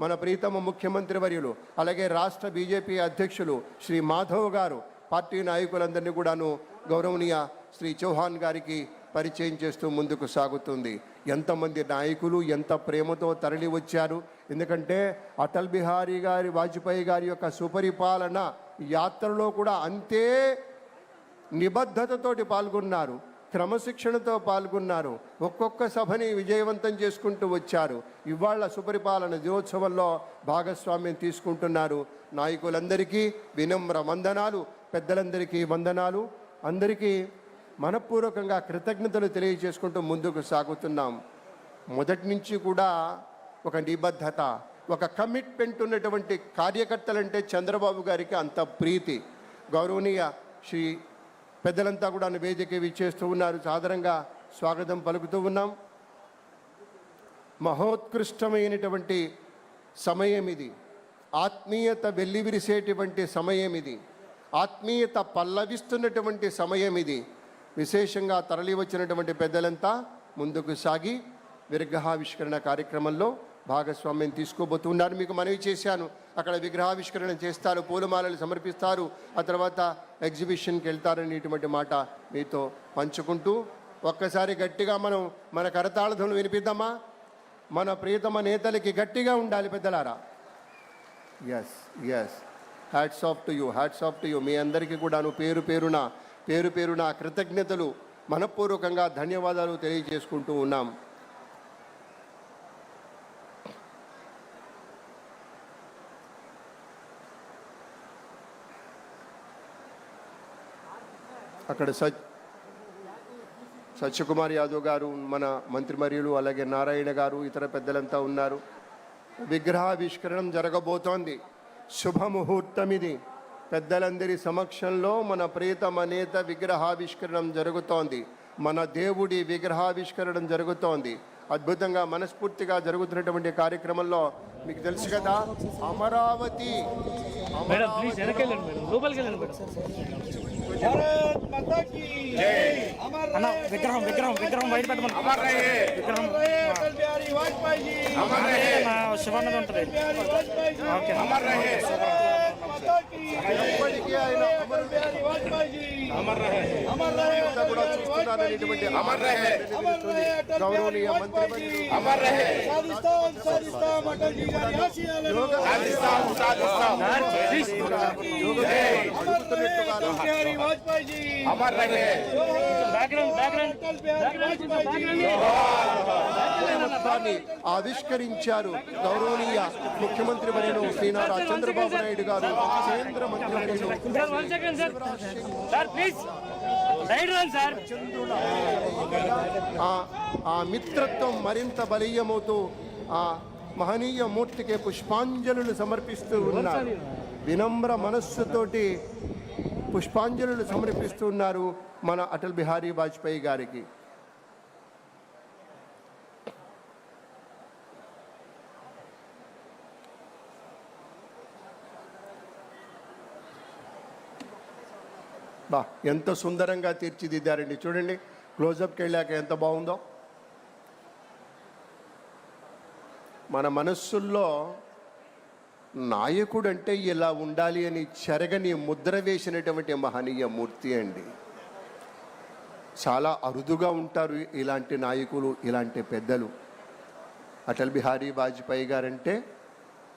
మన ప్రీతమ ముఖ్యమంత్రి వర్యులు అలాగే రాష్ట్ర బీజేపీ అధ్యక్షులు శ్రీ మాధవ్ గారు పార్టీ నాయకులందరినీ కూడాను గౌరవనీయ శ్రీ చౌహాన్ గారికి పరిచయం చేస్తూ ముందుకు సాగుతుంది. ఎంతమంది నాయకులు ఎంత ప్రేమతో తరలి వచ్చారు. ఎందుకంటే అటల్ బిహారీ గారి వాజ్పేయి గారి యొక్క సుపరిపాలన యాత్రలో కూడా అంతే నిబద్ధతతోటి పాల్గొన్నారు, క్రమశిక్షణతో పాల్గొన్నారు, ఒక్కొక్క సభని విజయవంతం చేసుకుంటూ వచ్చారు. ఇవాళ సుపరిపాలన దినోత్సవంలో భాగస్వామ్యం తీసుకుంటున్నారు. నాయకులందరికీ వినమ్ర వందనాలు, పెద్దలందరికీ వందనాలు. అందరికీ మనపూర్వకంగా కృతజ్ఞతలు తెలియజేసుకుంటూ ముందుకు సాగుతున్నాం. మొదటి నుంచి కూడా ఒక నిబద్ధత, ఒక కమిట్మెంట్ ఉన్నటువంటి కార్యకర్తలంటే చంద్రబాబు గారికి అంత ప్రీతి. గౌరవనీయ శ్రీ పెద్దలంతా కూడా వేదిక విచ్చేస్తూ ఉన్నారు. సాదరంగా స్వాగతం పలుకుతూ ఉన్నాం. మహోత్కృష్టమైనటువంటి సమయం ఇది. ఆత్మీయత వెల్లివిరిసేటువంటి సమయం ఇది. ఆత్మీయత పల్లవిస్తున్నటువంటి సమయం ఇది. విశేషంగా తరలి వచ్చినటువంటి పెద్దలంతా ముందుకు సాగి విగ్రహావిష్కరణ కార్యక్రమంలో భాగస్వామ్యం తీసుకోబోతున్నారు. మీకు మనవి చేశాను, అక్కడ విగ్రహావిష్కరణ చేస్తారు, పూలమాలలు సమర్పిస్తారు, ఆ తర్వాత ఎగ్జిబిషన్కి వెళ్తారనేటువంటి మాట మీతో పంచుకుంటూ ఒక్కసారి గట్టిగా మనం మన కరతాళ వినిపిద్దామా? మన ప్రియతమ నేతలకి గట్టిగా ఉండాలి పెద్దలారా. Yes yes, hats off to you, hats off to you. మీ అందరికీ కూడాను పేరు పేరున కృతజ్ఞతలు, మనపూర్వకంగా ధన్యవాదాలు తెలియజేసుకుంటూ ఉన్నాం. అక్కడ సత్యకుమార్ యాదవ్ గారు, మన మంత్రివర్యులు, అలాగే నారాయణ గారు, ఇతర పెద్దలంతా ఉన్నారు. విగ్రహావిష్కరణం జరగబోతోంది. శుభముహూర్తం ఇది. పెద్దలందరి సమక్షంలో మన ప్రియతమ నేత విగ్రహావిష్కరణం జరుగుతోంది. మన దేవుడి విగ్రహావిష్కరణం జరుగుతోంది. అద్భుతంగా మనస్ఫూర్తిగా జరుగుతున్నటువంటి కార్యక్రమంలో మీకు తెలుసు కదా, అమరావతి విగ్రహం బయట పెట్టమని శివానంద ఉంటుంది. ఓకే, ఎప్పటికీ ఆయన గౌరవనీయ మంత్రి ఆవిష్కరించారు. గౌరవనీయ ముఖ్యమంత్రి వర్యులు శ్రీ నారా చంద్రబాబు నాయుడు గారు, కేంద్ర మంత్రి ఆ మిత్రత్వం మరింత బలీయమవుతూ ఆ మహనీయ మూర్తికి పుష్పాంజలులు సమర్పిస్తూ ఉన్నారు. వినమ్ర మనస్సుతోటి పుష్పాంజలులు సమర్పిస్తున్నారు మన అటల్ బిహారీ వాజ్పేయి గారికి. బా, ఎంత సుందరంగా తీర్చిదిద్దారండి. చూడండి, క్లోజప్కి వెళ్ళాక ఎంత బాగుందో. మన మనస్సుల్లో నాయకుడు అంటే ఇలా ఉండాలి అని చెరగని ముద్ర వేసినటువంటి మహనీయ మూర్తి అండి. చాలా అరుదుగా ఉంటారు ఇలాంటి నాయకులు, ఇలాంటి పెద్దలు. అటల్ బిహారీ వాజ్పేయి గారంటే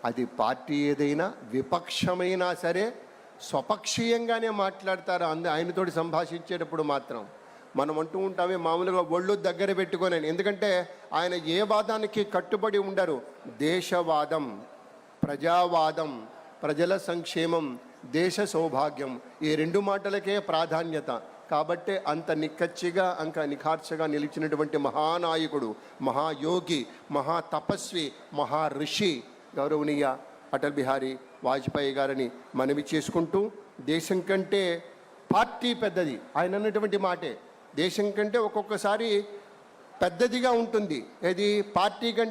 అది పార్టీ ఏదైనా, విపక్షమైనా సరే స్వపక్షీయంగానే మాట్లాడతారు. ఆయనతోటి సంభాషించేటప్పుడు మాత్రం మనం అంటూ ఉంటామే మామూలుగా ఒళ్ళు దగ్గర పెట్టుకొని. ఎందుకంటే ఆయన ఏ వాదానికి కట్టుబడి ఉండరు. దేశవాదం, ప్రజావాదం, ప్రజల సంక్షేమం, దేశ సౌభాగ్యం, ఈ రెండు మాటలకే ప్రాధాన్యత. కాబట్టే అంత నిక్కచ్చిగా, అంక నిఖార్చగా నిలిచినటువంటి మహానాయకుడు, మహాయోగి, మహాతపస్వి, మహాఋషి గౌరవనీయ అటల్ బిహారీ వాజ్పేయి గారిని మనవి చేసుకుంటూ, దేశం కంటే పార్టీ పెద్దది. ఆయన అన్నటువంటి మాటే, దేశం కంటే ఒక్కొక్కసారి పెద్దదిగా ఉంటుంది. ఇది పార్టీ కంటే